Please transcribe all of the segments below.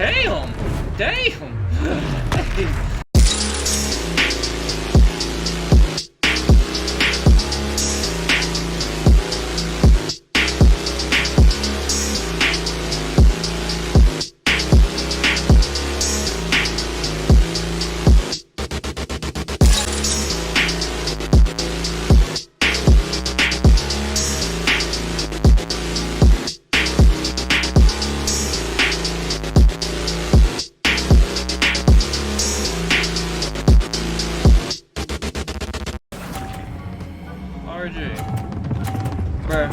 Damn! Damn! Bruh.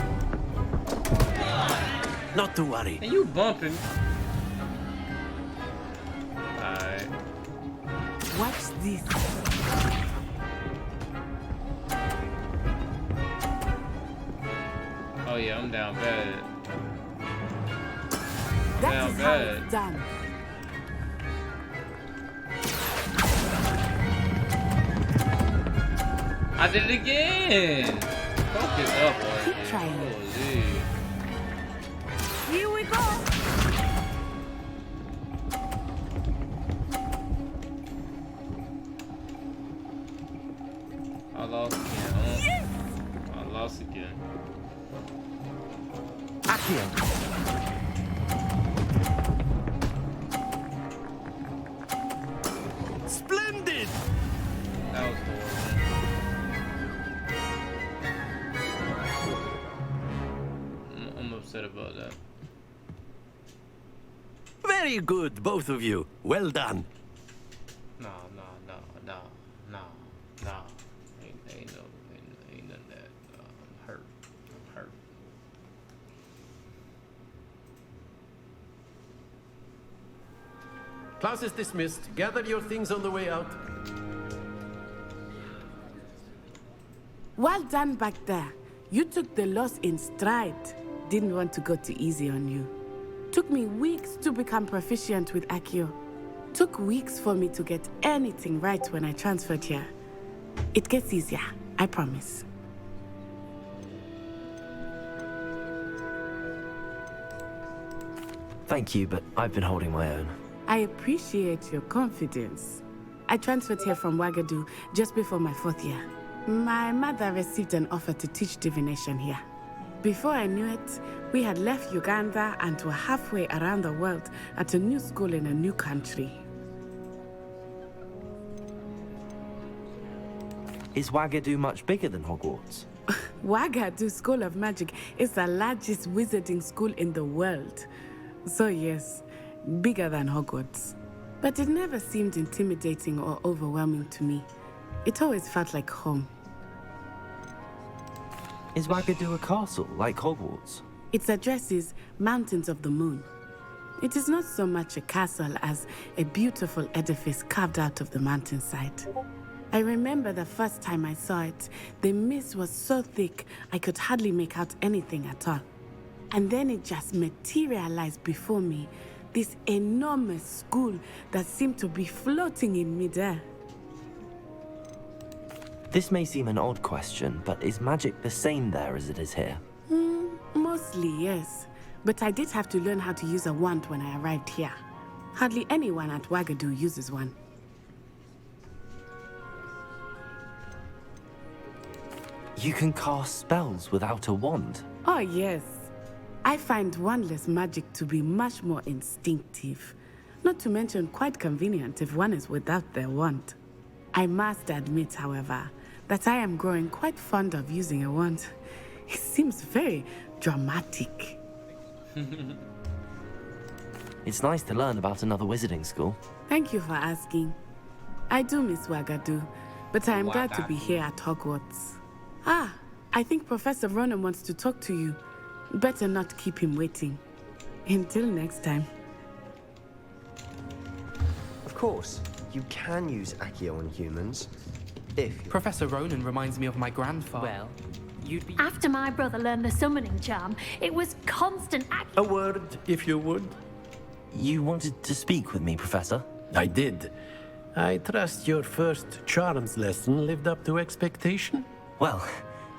Not to worry. And you bumping. Alright. What's this? Oh yeah, I'm down bad. That Down is how bad. it's done. I did it again! Focus up, boy. Keep trying. Holy. Here we go. I lost again. Yes! I lost again. Accio. Splendid! That was horrible. I'm upset about that. Very good, both of you. Well done. No. Ain't none of that. I'm hurt. Class is dismissed. Gather your things on the way out. Well done back there. You took the loss in stride. Didn't want to go too easy on you. Took me weeks to become proficient with Accio. Took weeks for me to get anything right when I transferred here. It gets easier, I promise. Thank you, but I've been holding my own. I appreciate your confidence. I transferred here from Wagadu just before my 4th year. My mother received an offer to teach divination here. Before I knew it, we had left Uganda and were halfway around the world at a new school in a new country. Is Wagadu much bigger than Hogwarts? Wagadu School of Magic is the largest wizarding school in the world. So yes, bigger than Hogwarts. But it never seemed intimidating or overwhelming to me. It always felt like home. Is Wagadu a castle, like Hogwarts? Its address is Mountains of the Moon. It is not so much a castle as a beautiful edifice carved out of the mountainside. I remember the first time I saw it, the mist was so thick I could hardly make out anything at all. And then it just materialized before me, this enormous school that seemed to be floating in midair. This may seem an odd question, but is magic the same there as it is here? Mostly, yes. But I did have to learn how to use a wand when I arrived here. Hardly anyone at Wagadu uses one. You can cast spells without a wand? Oh, yes. I find wandless magic to be much more instinctive. Not to mention quite convenient if one is without their wand. I must admit, however, that I am growing quite fond of using a wand. It seems very dramatic. It's nice to learn about another wizarding school. Thank you for asking. I do miss Wagadu, but I am glad to be here at Hogwarts. Ah, I think Professor Ronan wants to talk to you. Better not keep him waiting. Until next time. Of course, you can use Accio on humans. If Professor Ronan reminds me of my grandfather. Well, you'd be... After my brother learned the summoning charm, it was constant A word, if you would. You wanted to speak with me, Professor? I did. I trust your first charms lesson lived up to expectation? Well,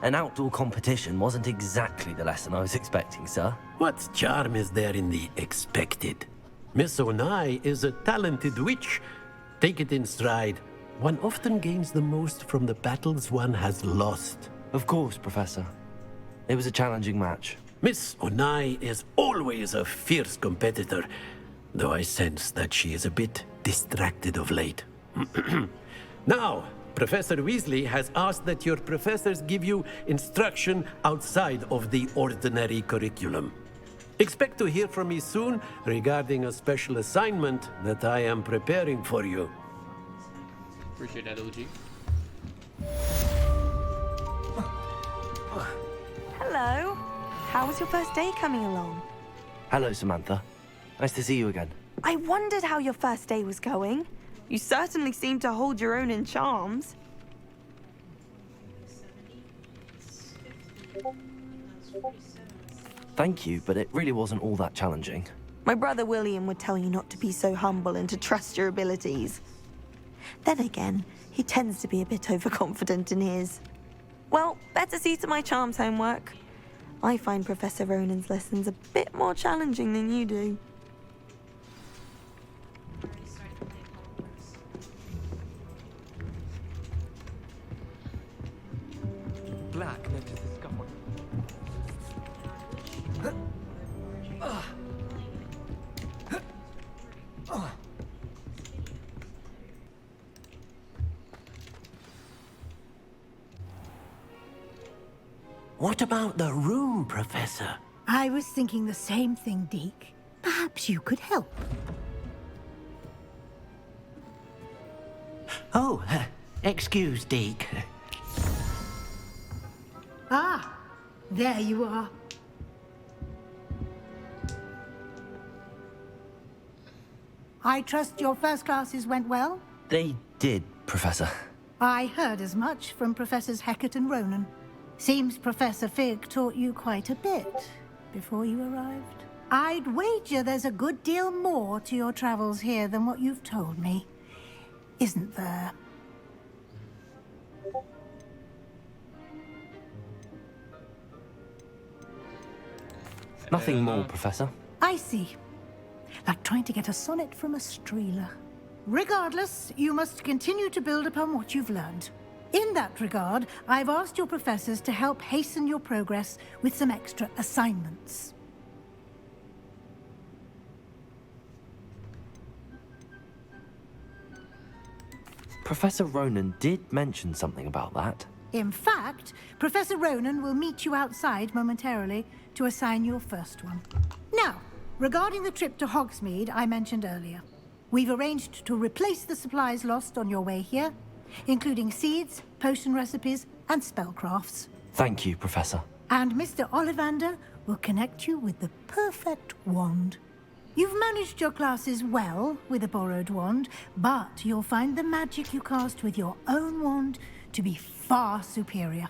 an outdoor competition wasn't exactly the lesson I was expecting, sir. What charm is there in the expected? Miss Onai is a talented witch. Take it in stride. One often gains the most from the battles one has lost. Of course, Professor. It was a challenging match. Miss Onai is always a fierce competitor, though I sense that she is a bit distracted of late. Now, Professor Weasley has asked that your professors give you instruction outside of the ordinary curriculum. Expect to hear from me soon regarding a special assignment that I am preparing for you. Appreciate that, OG. Hello. How was your first day coming along? Hello, Samantha. Nice to see you again. I wondered how your first day was going. You certainly seem to hold your own in charms. Thank you, but it really wasn't all that challenging. My brother William would tell you not to be so humble and to trust your abilities. Then again, he tends to be a bit overconfident in his. Well, better see to my charms homework. I find Professor Ronan's lessons a bit more challenging than you do. Black notices gone. What about the room, Professor? I was thinking the same thing, Deke. Perhaps you could help. Oh, excuse, Deke. Ah, there you are. I trust your first classes went well? They did, Professor. I heard as much from Professors Hecat and Ronan. Seems Professor Fig taught you quite a bit before you arrived. I'd wager there's a good deal more to your travels here than what you've told me. Isn't there? Nothing more, Professor. I see. Like trying to get a sonnet from a streeler. Regardless, you must continue to build upon what you've learned. In that regard, I've asked your professors to help hasten your progress with some extra assignments. Professor Ronan did mention something about that. In fact, Professor Ronan will meet you outside momentarily to assign your first one. Now, regarding the trip to Hogsmeade I mentioned earlier, we've arranged to replace the supplies lost on your way here, including seeds, potion recipes, and spellcrafts. Thank you, Professor. And Mr. Ollivander will connect you with the perfect wand. You've managed your classes well with a borrowed wand, but you'll find the magic you cast with your own wand to be far superior.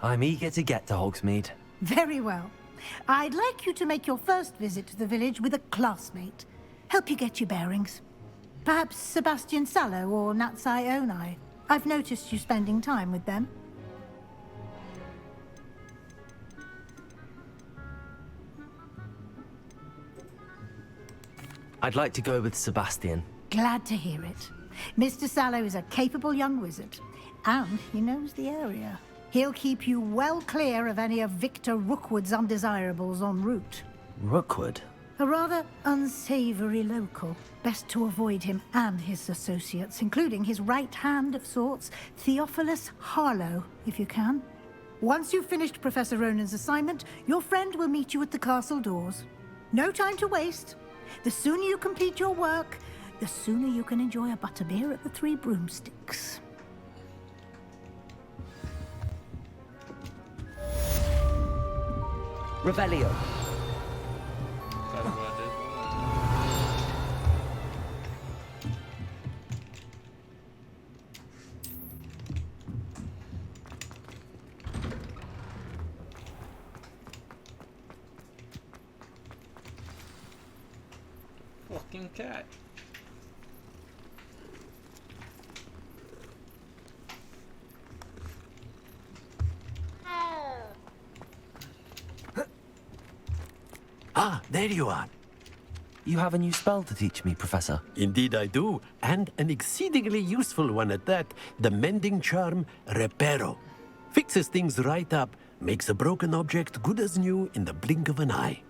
I'm eager to get to Hogsmeade. Very well. I'd like you to make your first visit to the village with a classmate. Help you get your bearings. Perhaps Sebastian Sallow or Natsai Onai. I've noticed you spending time with them. I'd like to go with Sebastian. Glad to hear it. Mr. Sallow is a capable young wizard, and he knows the area. He'll keep you well clear of any of Victor Rookwood's undesirables en route. Rookwood? A rather unsavory local. Best to avoid him and his associates, including his right hand of sorts, Theophilus Harlow, if you can. Once you've finished Professor Ronan's assignment, your friend will meet you at the castle doors. No time to waste. The sooner you complete your work, the sooner you can enjoy a butterbeer at the Three Broomsticks. Revelio. That's what I did. Fucking cat. Ah, there you are. You have a new spell to teach me, Professor. Indeed I do, and an exceedingly useful one at that. The mending charm, Reparo. Fixes things right up, makes a broken object good as new in the blink of an eye.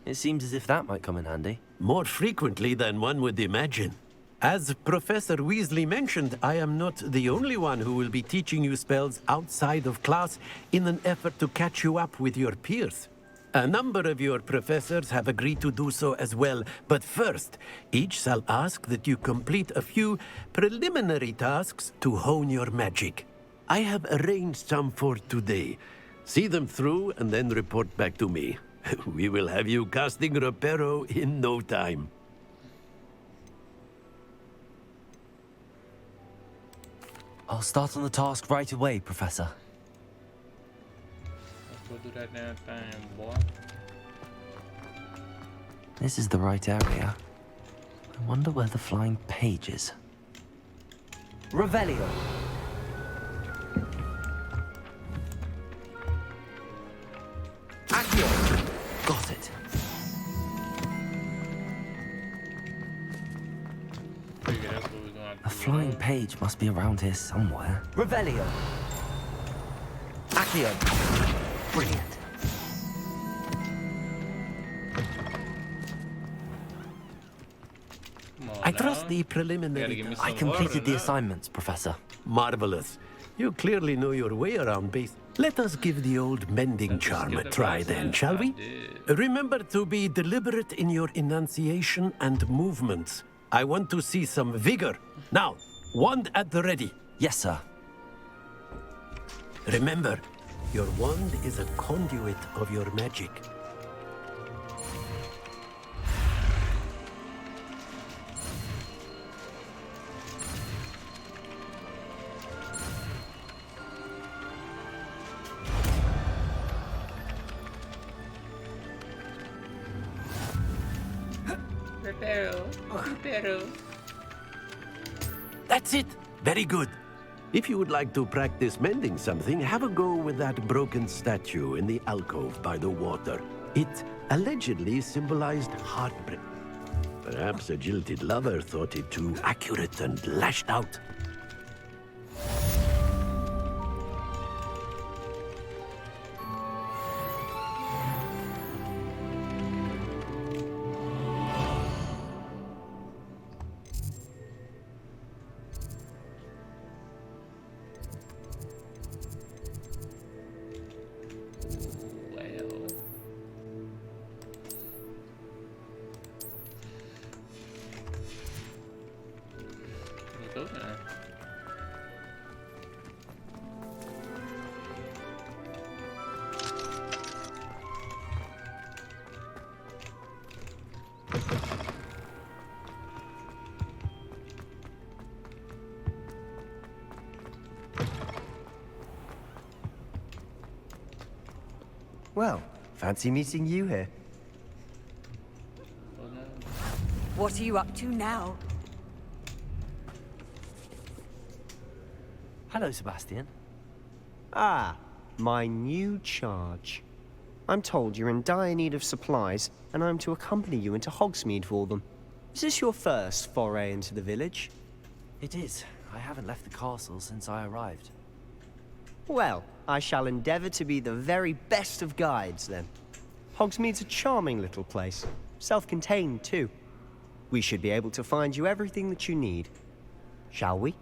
It seems as if that might come in handy. More frequently than one would imagine. As Professor Weasley mentioned, I am not the only one who will be teaching you spells outside of class in an effort to catch you up with your peers. A number of your professors have agreed to do so as well, but first, each shall ask that you complete a few preliminary tasks to hone your magic. I have arranged some for today. See them through and then report back to me. We will have you casting Reparo in no time. I'll start on the task right away, Professor. Let's go do that damn thing, boy. This is the right area. I wonder where the flying page is. Revelio. Accio. Got it. Figure that's what we're gonna have to A do. flying page must be around here somewhere. Revelio. Accio. Brilliant. Come on I now. trust the You gotta preliminary. give me I some completed order the now. assignments, Professor. Marvelous. You clearly know your way around base. Let us give the old mending Let's just charm get a the try box then, in. shall I we? did. Remember to be deliberate in your enunciation and movements. I want to see some vigor. Now, wand at the ready. Yes, sir. Remember, your wand is a conduit of your magic. Reparo. That's it. Very good. If you would like to practice mending something, have a go with that broken statue in the alcove by the water. It allegedly symbolized heartbreak. Perhaps a jilted lover thought it too accurate and lashed out. Well. Let's go then. Well, fancy meeting you here. Oh, no. What are you up to now? Hello, Sebastian. Ah, my new charge. I'm told you're in dire need of supplies, and I'm to accompany you into Hogsmeade for them. Is this your first foray into the village? It is. I haven't left the castle since I arrived. Well, I shall endeavor to be the very best of guides, then. Hogsmeade's a charming little place. Self-contained, too. We should be able to find you everything that you need. Shall we?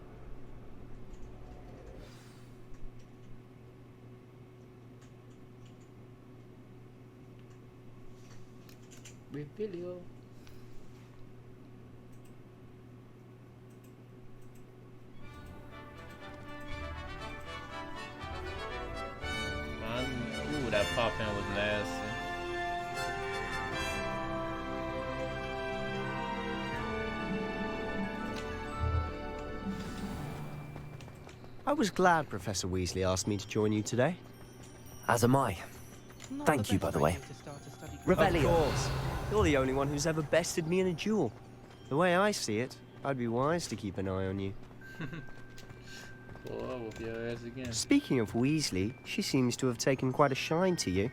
Reparo. Ooh, that pop-in was nasty. I was glad Professor Weasley asked me to join you today. As am I. Thank you, by the way. Of Revelio. course. You're the only one who's ever bested me in a duel. The way I see it, I'd be wise to keep an eye on you. Boy, I'll whoop your ass again. Speaking of Weasley, she seems to have taken quite a shine to you.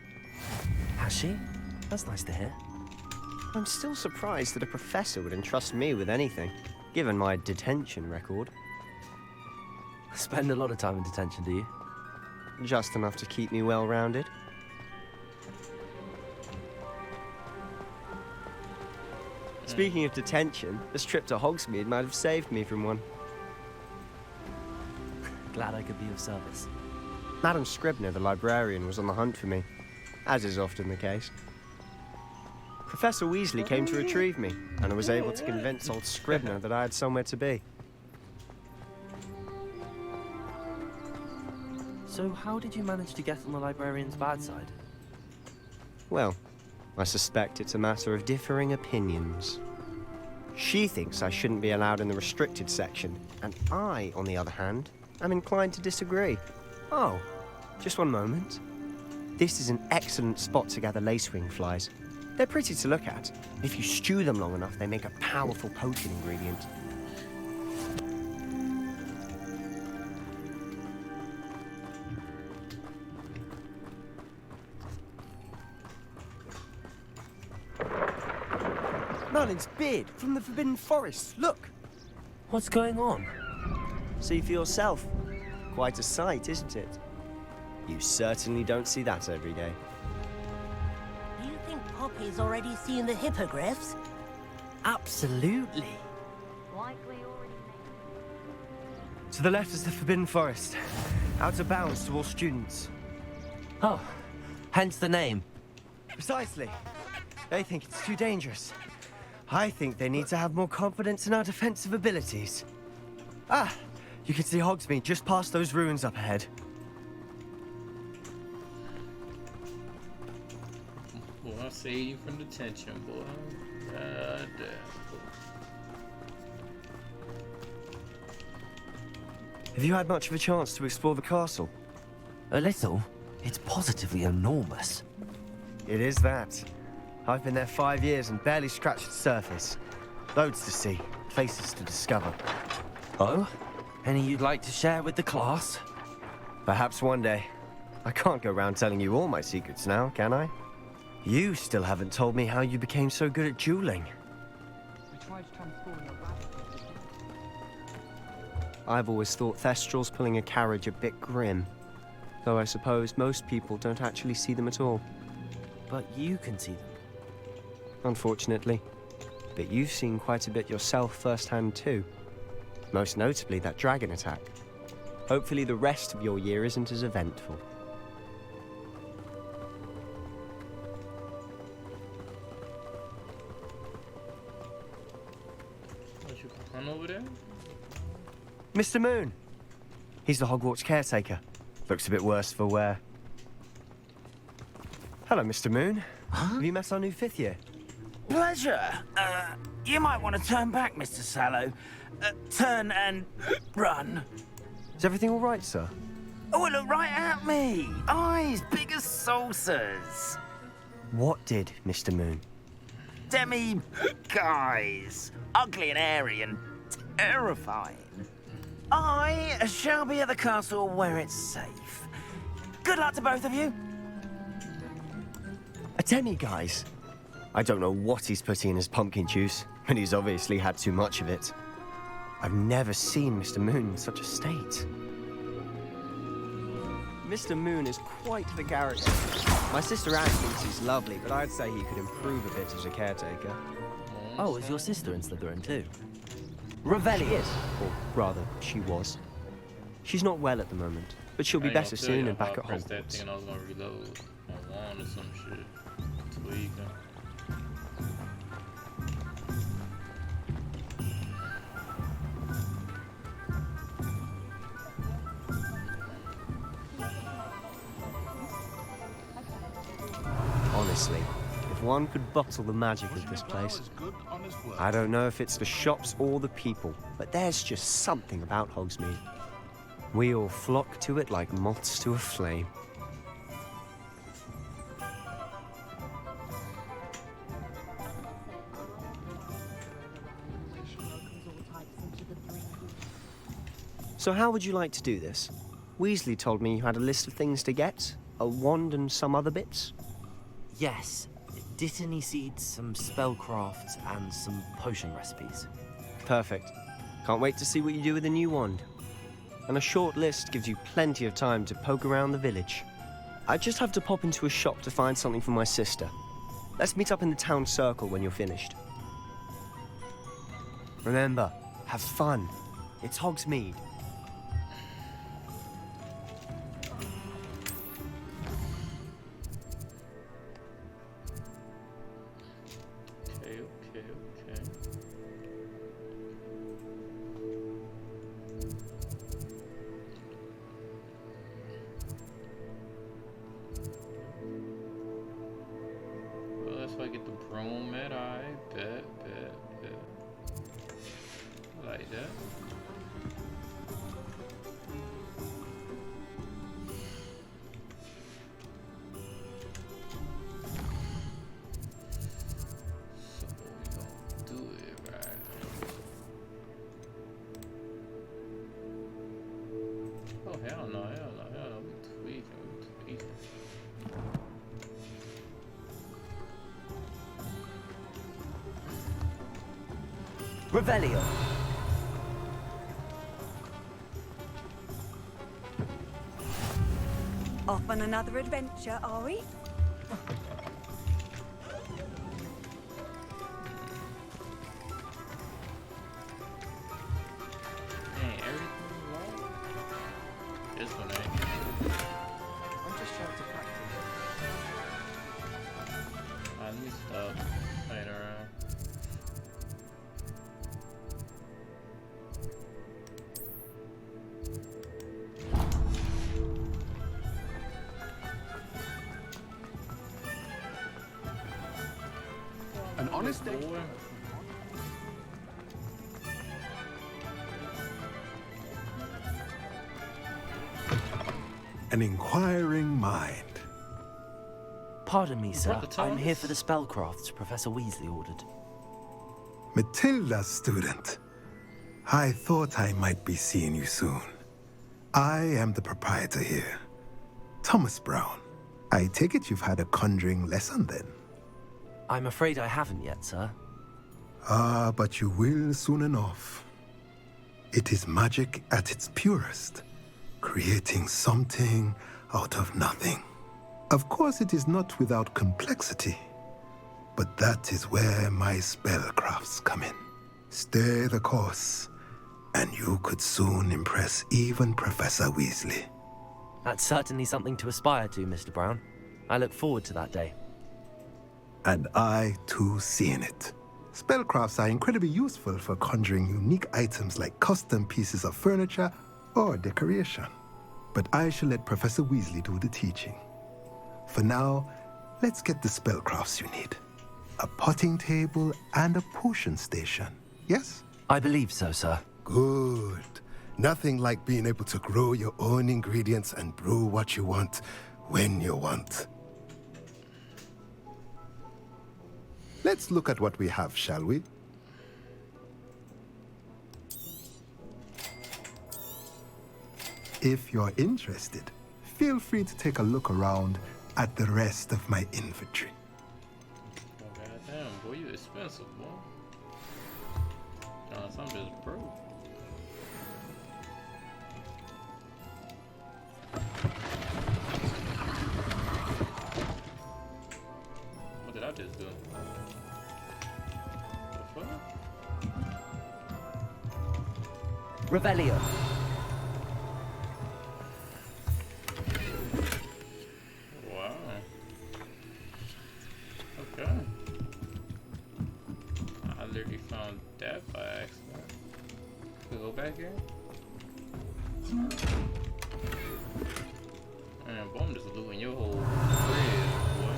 Has she? That's nice to hear. I'm still surprised that a professor would entrust me with anything, given my detention record. Spend a lot of time in detention, do you? Just enough to keep me well-rounded. Speaking of detention, this trip to Hogsmeade might have saved me from one. Glad I could be of service. Madam Scribner, the librarian, was on the hunt for me, as is often the case. Professor Weasley came to retrieve me, and I was able to convince old Scribner that I had somewhere to be. So how did you manage to get on the librarian's bad side? Well, I suspect it's a matter of differing opinions. She thinks I shouldn't be allowed in the restricted section, and I, on the other hand, am inclined to disagree. Oh, just one moment. This is an excellent spot to gather lacewing flies. They're pretty to look at. If you stew them long enough, they make a powerful potion ingredient. Merlin's beard from the Forbidden Forest. Look! What's going on? See for yourself. Quite a sight, isn't it? You certainly don't see that every day. Do you think Poppy's already seen the hippogriffs? Absolutely. To the left is the Forbidden Forest. Out of bounds to all students. Oh, hence the name. Precisely. They think it's too dangerous. I think they need to have more confidence in our defensive abilities. Ah, you can see Hogsmeade just past those ruins up ahead. Boy, I see you from detention, boy. God damn. Have you had much of a chance to explore the castle? A little. It's positively enormous. It is that. I've been there 5 years and barely scratched the surface. Loads to see, places to discover. Oh? Any you'd like to share with the class? Perhaps one day. I can't go around telling you all my secrets now, can I? You still haven't told me how you became so good at dueling. We tried transforming a rabbit. I've always thought Thestrals pulling a carriage a bit grim. Though I suppose most people don't actually see them at all. But you can see them. Unfortunately. But you've seen quite a bit yourself firsthand too. Most notably that dragon attack. Hopefully the rest of your year isn't as eventful. What, you can over there? Mr. Moon! He's the Hogwarts caretaker. Looks a bit worse for wear. Hello, Mr. Moon. Huh? Have you met our new 5th year? Pleasure. You might want to turn back, Mr. Sallow. Turn and run. Is everything all right, sir? Oh, look right at me. Eyes big as saucers. What did, Mr. Moon? Demi guys. Ugly and hairy and terrifying. I shall be at the castle where it's safe. Good luck to both of you. A demi-guise? I don't know what he's putting in his pumpkin juice, but he's obviously had too much of it. I've never seen Mr. Moon in such a state. Mr. Moon is quite the character. My sister Anne thinks he's lovely, but I'd say he could improve a bit as a caretaker. Oh, is your sister in Slytherin too? She is, or rather, she was. She's not well at the moment, but she'll be better soon and back at Press that Hogwarts. thing and I was gonna reload my wand or some shit. Tweaking. Honestly, if one could bottle the magic of this place. I don't know if it's the shops or the people, but there's just something about Hogsmeade. We all flock to it like moths to a flame. So how would you like to do this? Weasley told me you had a list of things to get, a wand and some other bits. Yes. dittany seeds, some spellcrafts, and some potion recipes. Perfect. Can't wait to see what you do with the new wand. And a short list gives you plenty of time to poke around the village. I just have to pop into a shop to find something for my sister. Let's meet up in the town circle when you're finished. Remember, have fun. It's Hogsmeade. Okay. Well, that's why I get the broom at. I bet. I like that. Hell no, we tweaking. Revelio. Off on another adventure, are we? This one ain't. I'm just trying to practice. Let me stop playing around. An honest day. An inquiring mind. Pardon me, sir. I'm here for the spellcrafts Professor Weasley ordered. Matilda, student. I thought I might be seeing you soon. I am the proprietor here, Thomas Brown. I take it you've had a conjuring lesson then? I'm afraid I haven't yet, sir. Ah, but you will soon enough. It is magic at its purest, creating something out of nothing. Of course, it is not without complexity, but that is where my spellcrafts come in. Stay the course, and you could soon impress even Professor Weasley. That's certainly something to aspire to, Mr. Brown. I look forward to that day. And I, too, seeing it. Spellcrafts are incredibly useful for conjuring unique items like custom pieces of furniture or decoration. But I shall let Professor Weasley do the teaching. For now, let's get the spellcrafts you need. A potting table and a potion station, yes? I believe so, sir. Good. Nothing like being able to grow your own ingredients and brew what you want when you want. Let's look at what we have, shall we? If you're interested, feel free to take a look around at the rest of my inventory. Oh, goddamn, boy, you expensive, boy. I'm just broke. What did I just do? The fuck? Revelio. Wow. Okay. I literally found that by accident. Can we go back here? Man, boy, I'm just looting your whole crib, boy.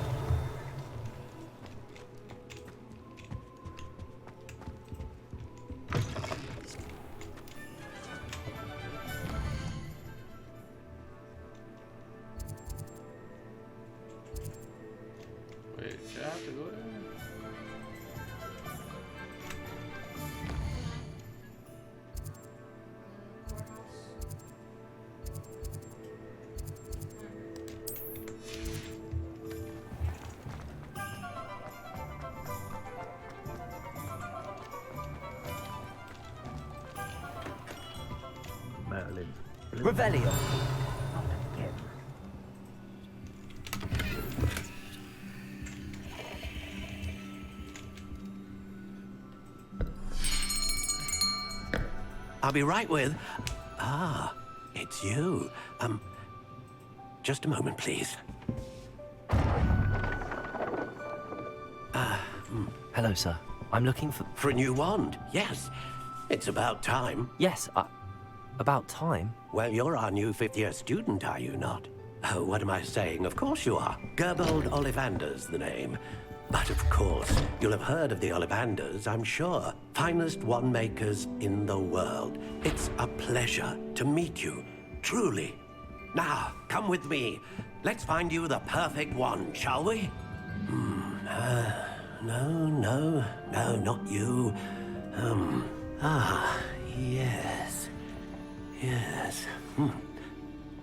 Wait, should I have to go there? Revelio. I'll be right with... Ah, it's you. Just a moment, please. Hello, sir. I'm looking for... For a new wand, yes. It's about time. Yes, about time? Well, you're our new fifth-year student, are you not? Oh, what am I saying? Of course you are. Gerbold Ollivander's the name. But of course, you'll have heard of the Ollivanders, I'm sure. Finest wand makers in the world. It's a pleasure to meet you, truly. Now, come with me. Let's find you the perfect wand, shall we? No, not you. Yes. Yes.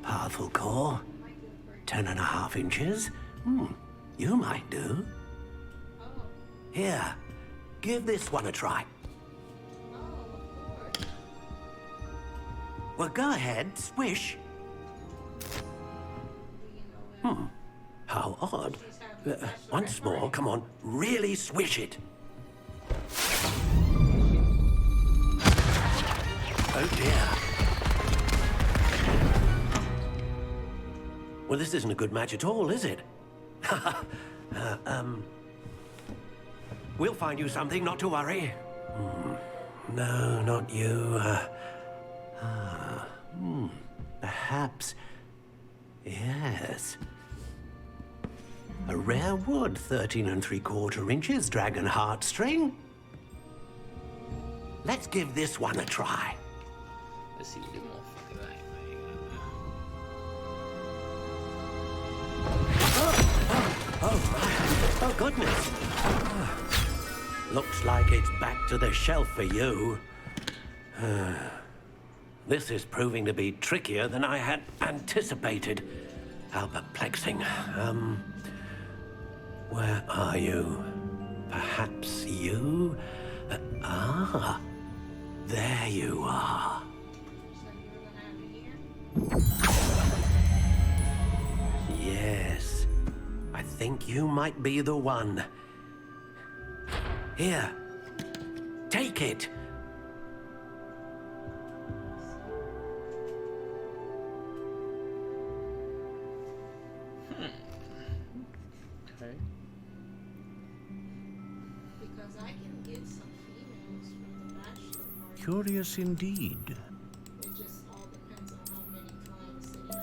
Powerful core. 10.5 inches. You might do. Here, give this one a try. Well, go ahead, swish. How odd. Once more, come on, really swish it. Oh dear. Well, this isn't a good match at all, is it? We'll find you something, not to worry. No, not you. Perhaps. Yes. A rare wood, 13 3/4 inches, dragon heartstring. Let's give this one a try. Let's see what the motherfucker like. Oh, goodness. Looks like it's back to the shelf for you. This is proving to be trickier than I had anticipated. How perplexing. Where are you? Perhaps you? There you are. Yes, I think you might be the one. Here, take it. Okay. Because I can get some females from the bachelor party. Curious indeed. It just all depends on how many fly the city up.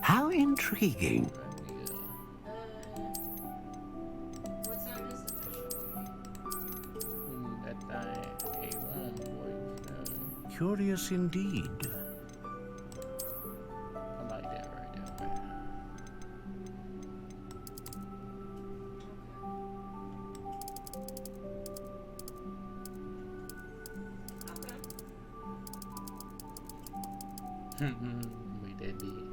How intriguing. What time is the bachelor party? That thing A1, boy. Curious indeed. I like that right there. With that big.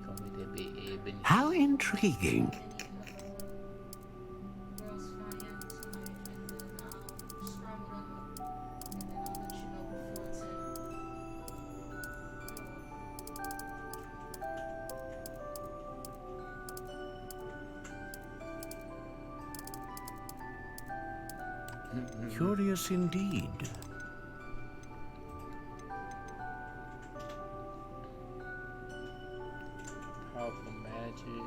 Come with that big ebony. How intriguing. Girls fly in tonight, and then I'll scramble them up, and then I'll let you know before 10. Curious indeed. Powerful magic.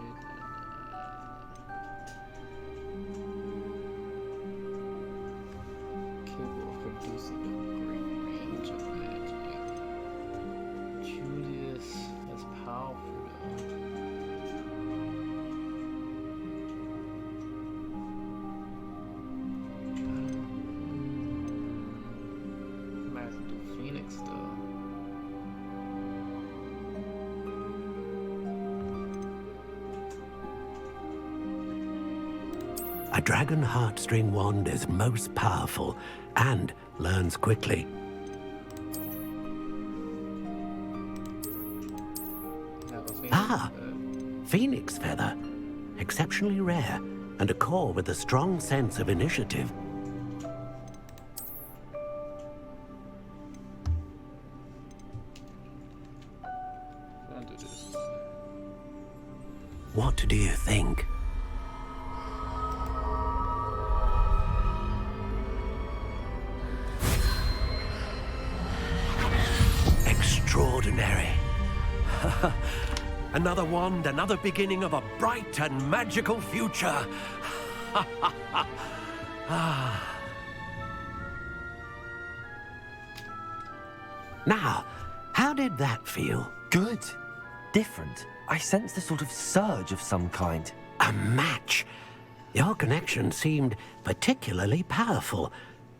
Capable of producing a great range of magic. Julius, that's powerful though. Master Phoenix though. A dragon heartstring wand is most powerful and learns quickly. Phoenix feather. Exceptionally rare, and a core with a strong sense of initiative. What do you think? Extraordinary. Another wand, another beginning of a bright and magical future. Now, how did that feel? Good. Different. I sensed a sort of surge of some kind. A match. Your connection seemed particularly powerful.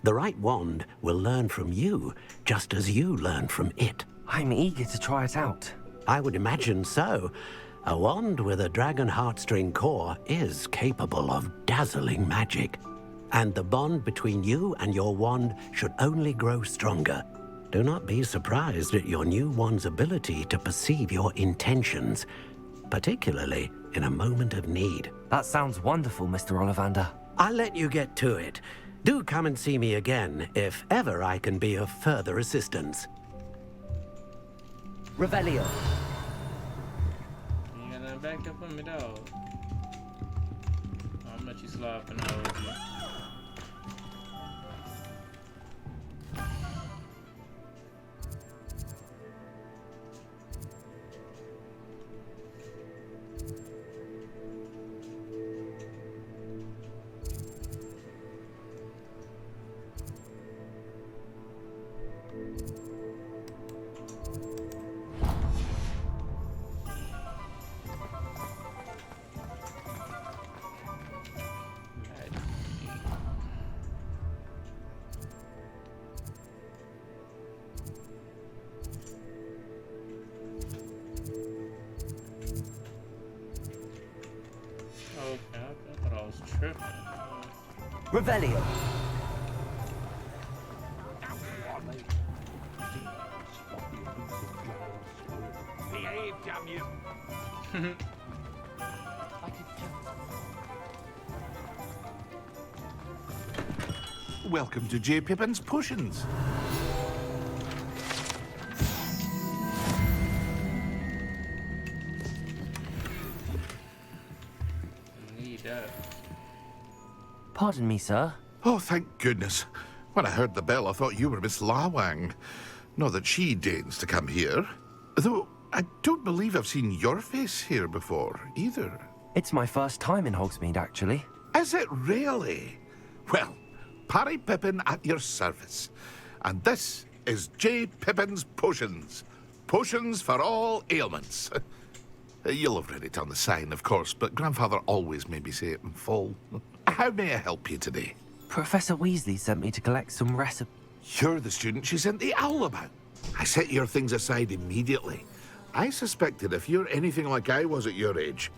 The right wand will learn from you, just as you learn from it. I'm eager to try it out. I would imagine so. A wand with a dragon heartstring core is capable of dazzling magic. And the bond between you and your wand should only grow stronger. Do not be surprised at your new wand's ability to perceive your intentions, particularly in a moment of need. That sounds wonderful, Mr. Ollivander. I'll let you get to it. Do come and see me again if ever I can be of further assistance. Revelio. You got nothing back up on me, dog. How much you slopping over you? Revelio. Behave, damn you. Welcome to J. Pippin's Potions. Pardon me, sir. Oh, thank goodness. When I heard the bell, I thought you were Miss Lawang. Not that she deigns to come here. Though, I don't believe I've seen your face here before, either. It's my first time in Hogsmeade, actually. Is it really? Well, Parry Pippin at your service. And this is J. Pippin's Potions. Potions for all ailments. You'll have read it on the sign, of course, but Grandfather always made me say it in full. How may I help you today? Professor Weasley sent me to collect some recipes. You're the student she sent the owl about. I set your things aside immediately. I suspected if you're anything like I was at your age,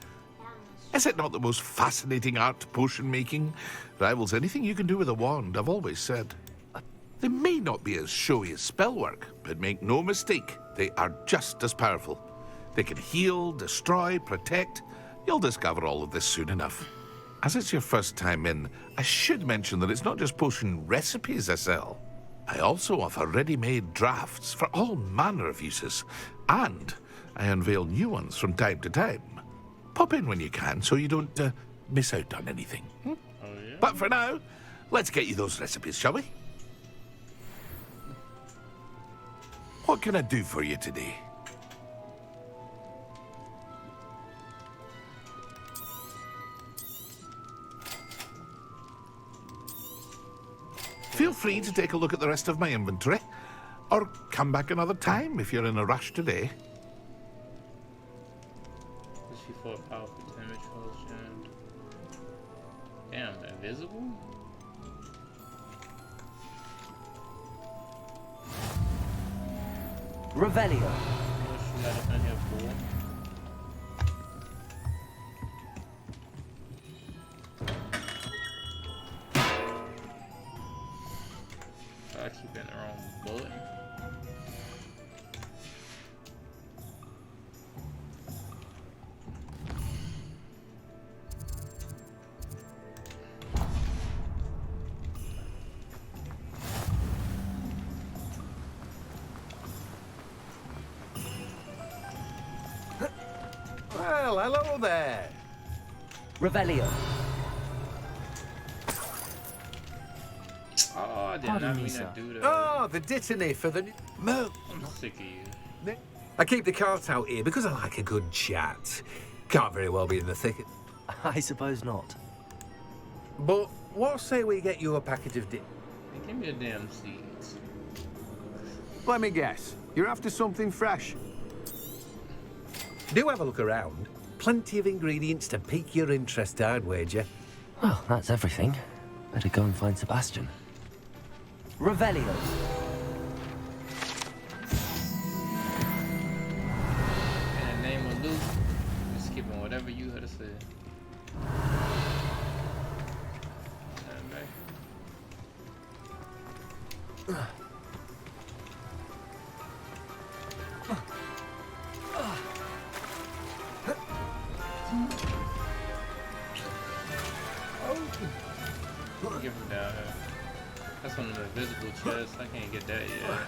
is it not the most fascinating art potion making? Rivals anything you can do with a wand, I've always said. They may not be as showy as spellwork, but make no mistake, they are just as powerful. They can heal, destroy, protect. You'll discover all of this soon enough. As it's your first time in, I should mention that it's not just potion recipes I sell. I also offer ready-made drafts for all manner of uses, and I unveil new ones from time to time. Pop in when you can so you don't miss out on anything. Oh, yeah? But for now, let's get you those recipes, shall we? What can I do for you today? Feel free to take a look at the rest of my inventory, or come back another time if you're in a rush today. She fought powerful damage was jammed. Damn, invisible? Revelio. What she got up in here for? I keep hitting the wrong button. Well, Well, hello there. Revelio. Oh, I did Pardon not me, mean sir. to do that. Oh, the dittany for the... I'm sick of you. I keep the cart out here because I like a good chat. Can't very well be in the thicket. I suppose not. But what say we get you a packet of Hey, give me a damn seeds. Let me guess. You're after something fresh. Do have a look around. Plenty of ingredients to pique your interest, I'd wager. Well, that's everything. Better go and find Sebastian. Revelio. In the name of Luke, I'm skipping whatever you had to say. Give him down here. That's one of the invisible chests. I can't get that yet.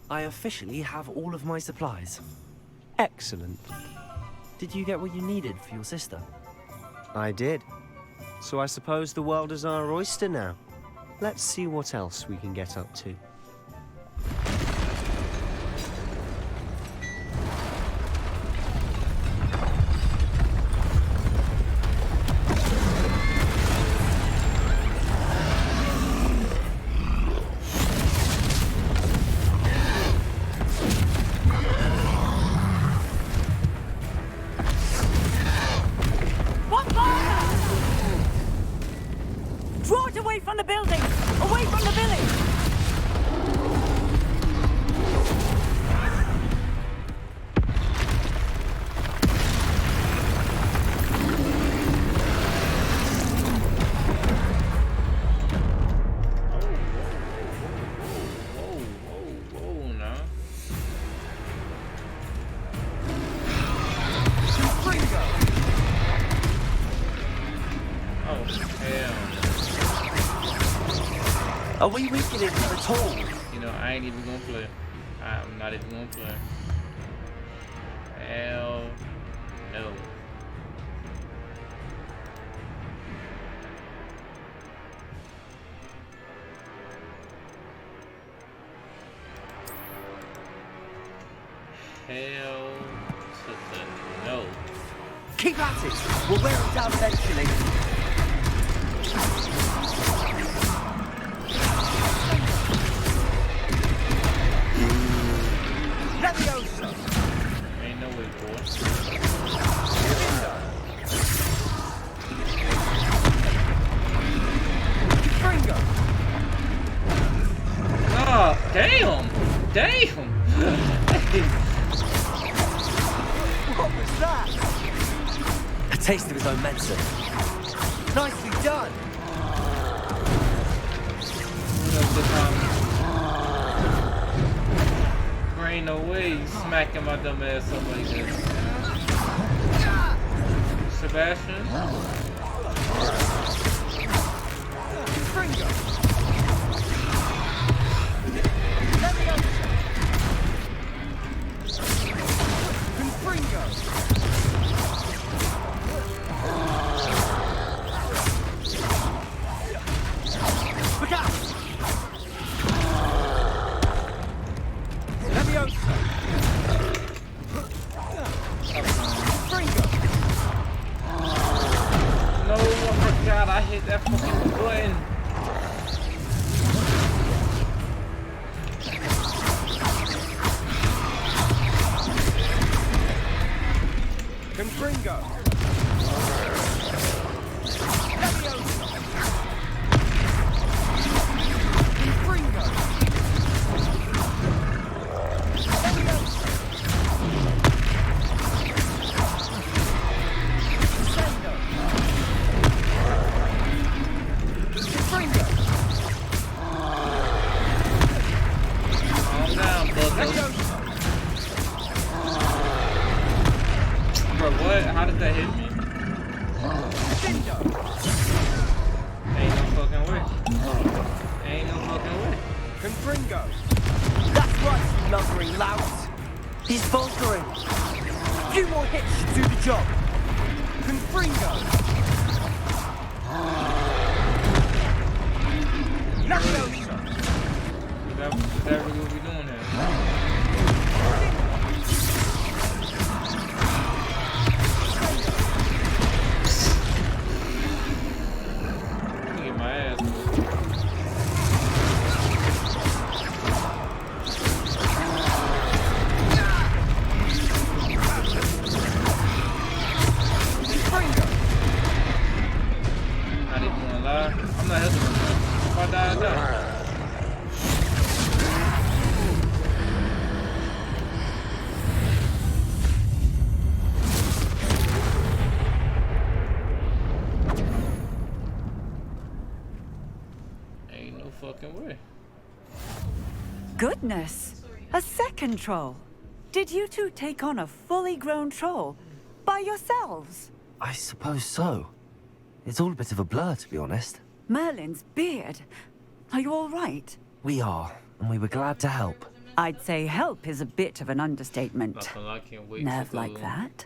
I officially have all of my supplies. Excellent. Did you get what you needed for your sister? I did. So I suppose the world is our oyster now. Let's see what else we can get up to. Draw it away from the building! Away from the village! Whoa, now. Oh, hell. Are we weakening him at all? You know, I ain't even gonna play. I'm not even gonna play. Hell no. Hell to the no. Keep at it! We'll wear him down eventually. Leviosa! Ain't no way, boy. Fringo! Oh, damn! Damn! What was that? A taste of his own medicine. Nicely done! There ain't no way you smacking my dumb ass up like this. Sebastian? Fringo! Fringo! Look out! Leviosa! Fringo! No, I forgot I hit that fucking button. Confringo! Leviosa! Confringo! Leviosa! Sendo! What? How did that hit me? Ain't no fucking way. Ain't no fucking way. Confringo. That's right, you lumbering louse. He's faltering. Few more hits should do the job. Confringo. Is that really what we doing here? Get my ass. Not even gonna lie. I'm not helping him. If I die, I die. Ain't no fucking way. Goodness! A second troll. Did you two take on a fully grown troll by yourselves? I suppose so. It's all a bit of a blur, to be honest. Merlin's beard. Are you all right? We are, and we were glad to help. I'd say help is a bit of an understatement. I can't wait Nerve to like go that.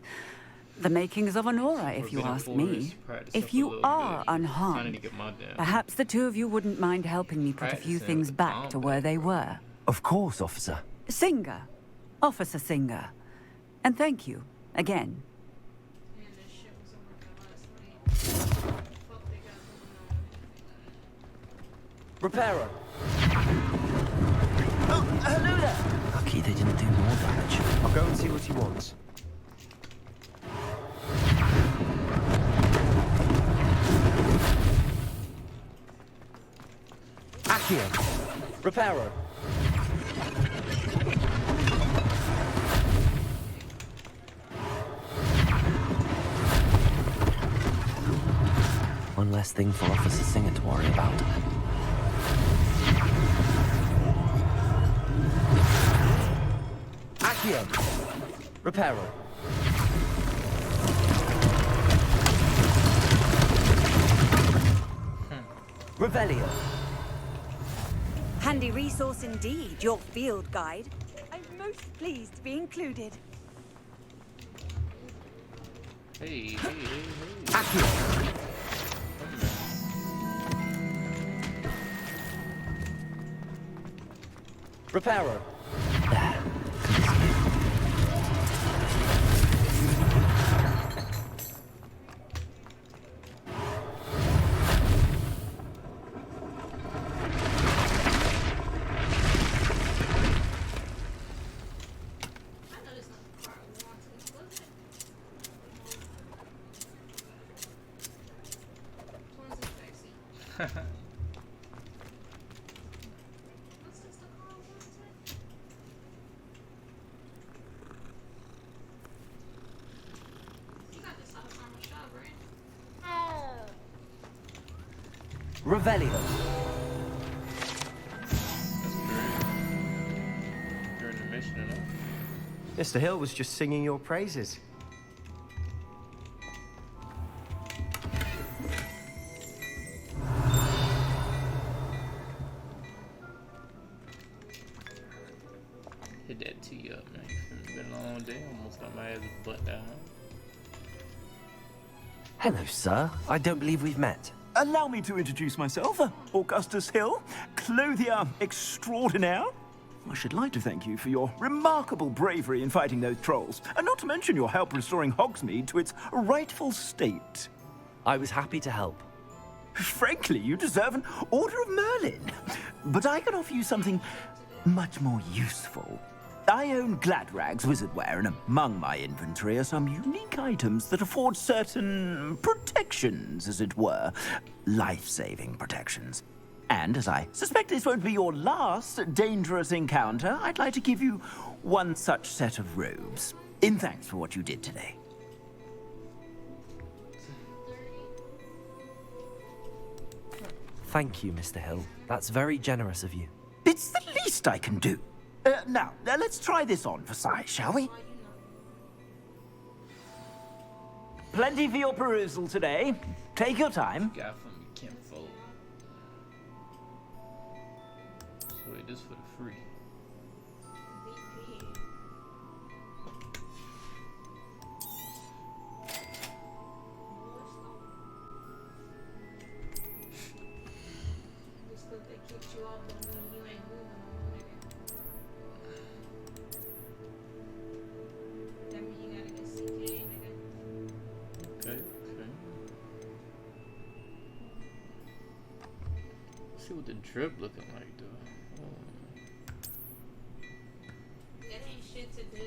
The makings of an aura, if you ask me. If you are unharmed, perhaps the two of you wouldn't mind helping me put a few things back to where they were. Of course, officer. Singer. Officer Singer. And thank you, again. Repairer. Oh, hello there. Lucky they didn't do more damage. I'll go and see what he wants. Accio. Repairer. One less thing for Officer Singer to worry about. Accio. Repairer. Revelio. Handy resource indeed, your field guide. I'm most pleased to be included. Hey, hey, hey, hey. Accio. Repairer. Revelio. You're in the mission enough. Mr. Hill was just singing your praises. Hit that tea up, man. It's been a long day. Almost got my ass butt down. Hello, sir. I don't believe we've met. Allow me to introduce myself, Augustus Hill, clothier extraordinaire. I should like to thank you for your remarkable bravery in fighting those trolls, and not to mention your help restoring Hogsmeade to its rightful state. I was happy to help. Frankly, you deserve an Order of Merlin. But I can offer you something much more useful. I own Gladrag's wizardware, and among my inventory are some unique items that afford certain protections, as it were. Life-saving protections. And as I suspect this won't be your last dangerous encounter, I'd like to give you one such set of robes, in thanks for what you did today. Thank you, Mr. Hill. That's very generous of you. It's the least I can do. Now, let's try this on for size, shall we? Plenty for your perusal today. Take your time. Guy from Kinfolk. So wait, this for the free. See what the drip looking like though. That ain't shit to do.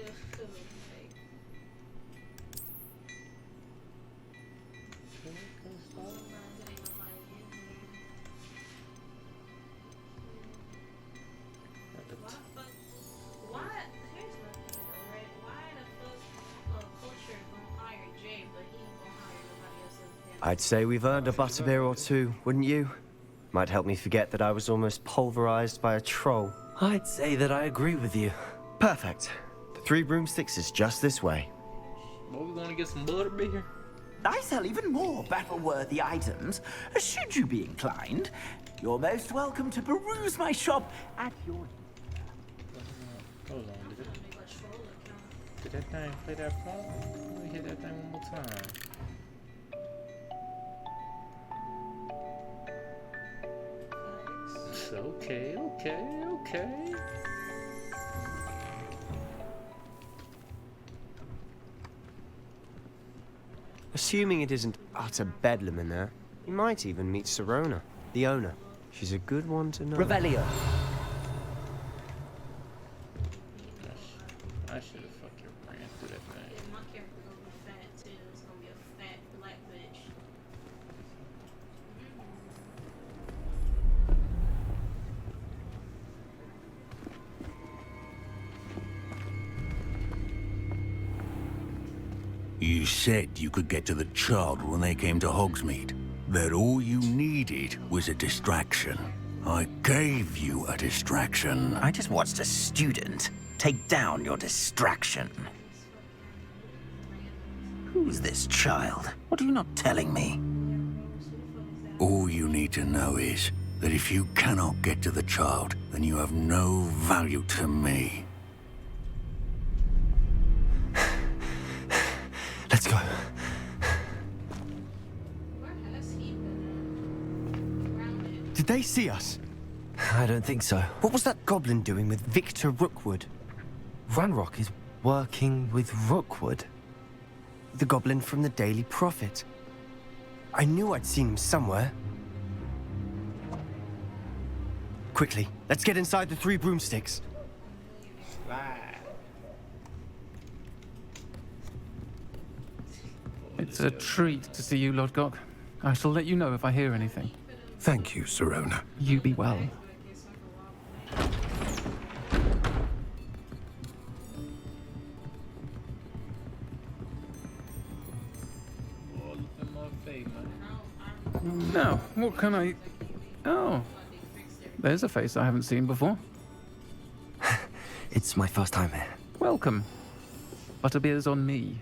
I'd say we've earned a butterbeer or two, wouldn't you? Might help me forget that I was almost pulverized by a troll. I'd say that I agree with you. Perfect. The 3 broomsticks is just this way. Well, we're gonna get some butterbeer. I sell even more battle-worthy items. Should you be inclined, you're most welcome to peruse my shop at your... Hold on, did that thing play that phone? Let me hit that thing one more time. Okay. Assuming it isn't utter bedlam in there, you might even meet Sirona, the owner. She's a good one to know. Revelio. I should have fucking ran through that thing. Yeah, my character gonna be fat too. It's gonna be a fat black bitch. You said you could get to the child when they came to Hogsmeade. That all you needed was a distraction. I gave you a distraction. I just watched a student take down your distraction. Who's this child? What are you not telling me? All you need to know is that if you cannot get to the child, then you have no value to me. Let's go. Did they see us? I don't think so. What was that goblin doing with Victor Rookwood? Ranrock is working with Rookwood. The goblin from the Daily Prophet. I knew I'd seen him somewhere. Quickly, let's get inside the 3 broomsticks. It's a treat to see you, Lodgok. I shall let you know if I hear anything. Thank you, Sirona. You be well. Now, what can I... Oh, there's a face I haven't seen before. It's my first time here. Welcome. Butterbeer's on me.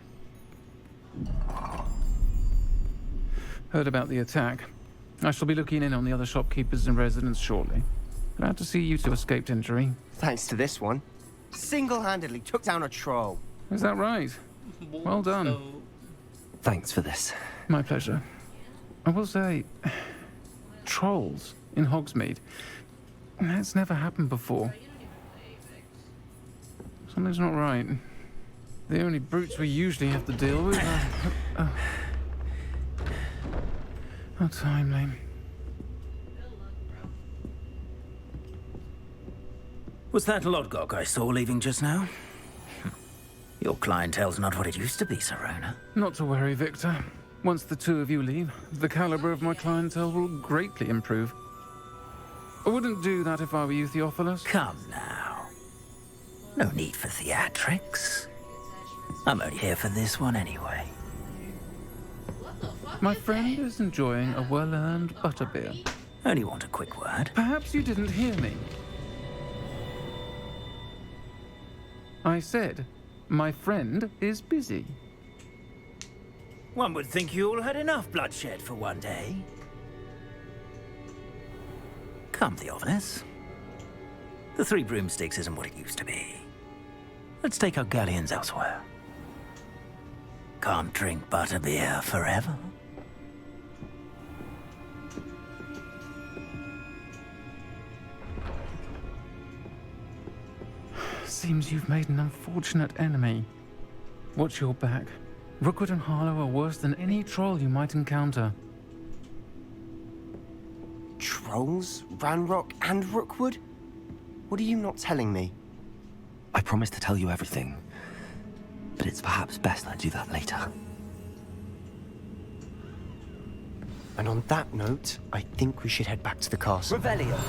Heard about the attack. I shall be looking in on the other shopkeepers and residents shortly. Glad to see you two escaped injury. Thanks to this one. Single-handedly took down a troll. Is that right? Well done. Thanks for this. My pleasure. I will say, trolls in Hogsmeade. That's never happened before. Something's not right. The only brutes we usually have to deal with are... How timely. Was that Lodgok I saw leaving just now? Your clientele's not what it used to be, Sirona. Not to worry, Victor. Once the 2 of you leave, the caliber of my clientele will greatly improve. I wouldn't do that if I were you, Theophilus. Come now. No need for theatrics. I'm only here for this one anyway. My friend is enjoying a well-earned butterbeer. Only want a quick word. Perhaps you didn't hear me. I said, my friend is busy. One would think you all had enough bloodshed for one day. Come, Theophilus. The Three Broomsticks isn't what it used to be. Let's take our galleons elsewhere. Can't drink butterbeer forever. Seems you've made an unfortunate enemy. Watch your back. Rookwood and Harlow are worse than any troll you might encounter. Trolls? Ranrock and Rookwood? What are you not telling me? I promised to tell you everything, but it's perhaps best I do that later. And on that note, I think we should head back to the castle. Revelio.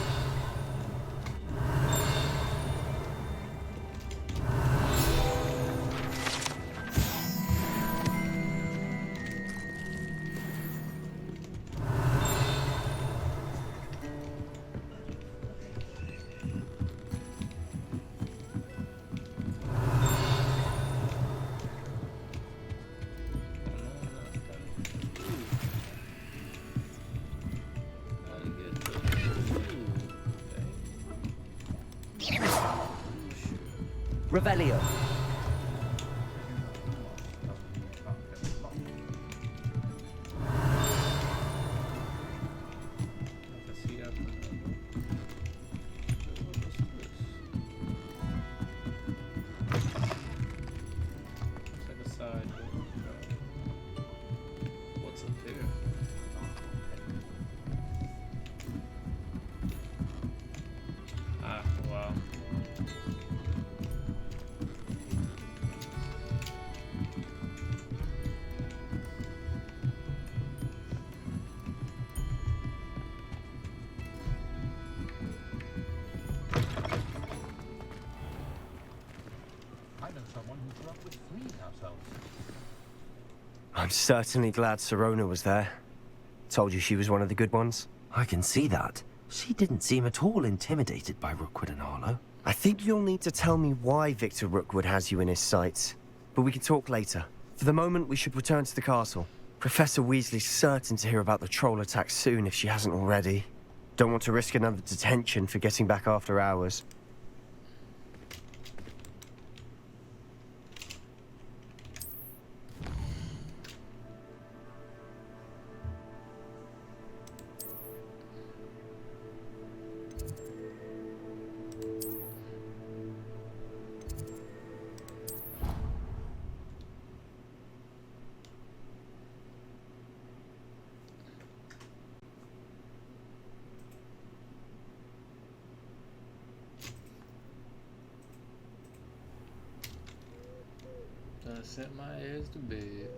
Revelio. What's up here? Ah, wow. I know someone who grew up with 3 households. I'm certainly glad Sirona was there. Told you she was one of the good ones. I can see that. She didn't seem at all intimidated by Rookwood and Harlow. I think you'll need to tell me why Victor Rookwood has you in his sights. But we can talk later. For the moment, we should return to the castle. Professor Weasley's certain to hear about the troll attack soon if she hasn't already. Don't want to risk another detention for getting back after hours. Done sent my ass to bed.